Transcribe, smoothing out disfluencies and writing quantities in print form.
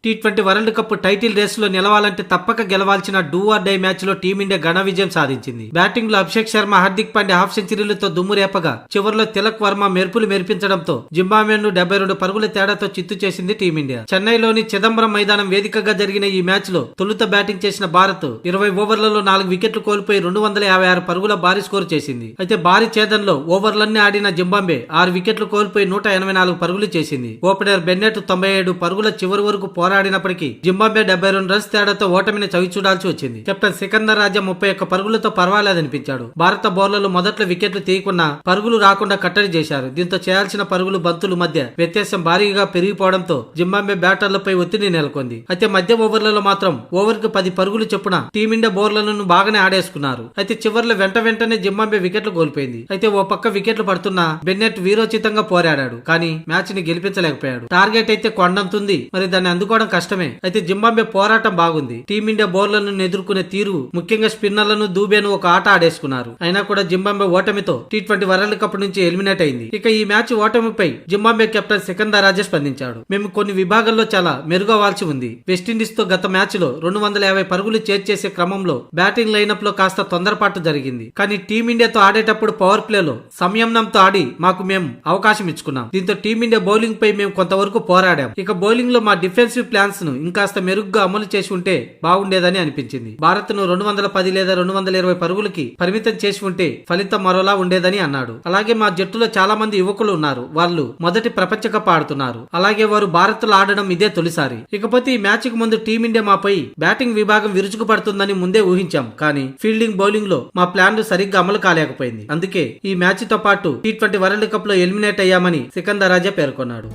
T20 world cup title race లో నిలవాలంటే తప్పక గెలవాల్సిన డూ ఆర్ డై మ్యాచ్ లో టీమిండియా ఘన విజయం సాధించింది. బ్యాటింగ్ లో అభిషేక్ శర్మ, హార్దిక్ పాండ్యా హాఫ్ సెంచరీలతో దుమ్ము రేపగా చివరిలో తిలక్ వర్మ మెరుపులు మెరిపించడంతో జింబాబ్వేను 72 పరుగుల తేడాతో చిత్తు చేసింది టీమిండియా. చెన్నైలోని చిదంబరం మైదానం వేదికగా జరిగిన ఈ మ్యాచ్ లో తొలుత బ్యాటింగ్ చేసిన భారత్ 20 ఓవర్లలో 4 వికెట్లు కోల్పోయి 256 పరుగుల భారీ స్కోరు చేసింది. అయితే భారీ ఛేదంలో ఓవర్లన్నీ ఆడిన జింబాబ్వే 6 వికెట్లు కోల్పోయి 184 పరుగులు చేసింది. ఓపెనర్ బెన్నెట్ 97 పరుగుల చివరి వరకు పోరాడినప్పటికీ జింబాబ్వే 72 రన్స్ తేడాతో ఓటమిని చవిచూడాల్సి వచ్చింది. కెప్టెన్ సికందర్ రాజా 31 పరుగులతో పర్వాలేదనిపించాడు. భారత బౌలర్లు మొదట్లో వికెట్లు తీయకున్నా పరుగులు రాకుండా కట్టడి చేశారు. దీంతో చేయాల్సిన పరుగులు బంతుల మధ్య వ్యత్యాసం భారీగా పెరిగిపోవడంతో జింబాబ్వే బ్యాటర్లపై ఒత్తిడి నెలకొంది. అయితే మధ్య ఓవర్లలో మాత్రం ఓవర్కి 10 పరుగులు చొప్పున టీమిండియా బౌలర్లను బాగానే ఆడేసుకున్నారు. అయితే చివర్లో వెంటనే జింబాబ్వే వికెట్లు కోల్పోయింది. అయితే ఓ పక్క వికెట్లు పడుతున్నా బెన్నెట్ వీరోచితంగా పోరాడాడు, కానీ మ్యాచ్ ని గెలిపించలేకపోయాడు. టార్గెట్ అయితే కొండంతుంది, మరి దాన్ని అందుకోవడం కష్టమే. అయితే జింబాబ్వే పోరాటం బాగుంది. టీమిండియా బౌలర్లను ఎదుర్కొనే తీరు, ముఖ్యంగా స్పిన్నర్లను, దూబేను ఒక ఆట ఆడేసుకున్నారు. అయినా కూడా జింబాబ్వే ఓటమితో టీ20 వరల్డ్ కప్ నుంచి ఎలిమినేట్ అయింది. ఇక ఈ మ్యాచ్ ఓటమిపై జింబాబ్వే కెప్టెన్ సికందర్ రాజా స్పందించాడు. మేము కొన్ని విభాగాల్లో చాలా మెరుగవ్వాల్సి ఉంది. వెస్టిండీస్ తో గత మ్యాచ్ లో 250 పరుగులు చేర్చేసే క్రమంలో బ్యాటింగ్ లైనప్ లో కాస్త తొందరపాటు జరిగింది. కానీ టీమిండియాతో ఆడేటప్పుడు పవర్ ప్లేలో సంయమనంతో ఆడి మాకు మేము అవకాశం ఇచ్చుకున్నాం. దీంతో టీమిండియా బౌలింగ్ పై మేము కొంతవరకు పోరాడాం. ఇక బౌలింగ్ లో మా డిఫెన్సివ్ ప్లాన్స్ ను ఇంకాస్త మెరుగ్గా అమలు చేసి ఉంటే బాగుండేదని అనిపించింది. భారత్ ను 210 లేదా 220 పరుగులకి పరిమితం చేసి ఉంటే ఫలితం మరోలా ఉండేదని అన్నాడు. అలాగే మా జట్టులో చాలా మంది యువకులు ఉన్నారు. వాళ్ళు మొదటి ప్రపంచ కప్ ఆడుతున్నారు. అలాగే వారు భారత్ లో ఆడడం ఇదే తొలిసారి. ఇకపోతే ఈ మ్యాచ్ కు ముందు టీమిండియా మాపై బ్యాటింగ్ విభాగం విరుచుకుపడుతుందని ముందే ఊహించాం. కానీ ఫీల్డింగ్, బౌలింగ్ లో మా ప్లాన్లు సరిగ్గా అమలు కాలేకపోయింది. అందుకే ఈ మ్యాచ్ తో పాటు టీ20 వరల్డ్ కప్ లో ఎలిమినేట్ అయ్యామని సికందర్ రాజా పేర్కొన్నాడు.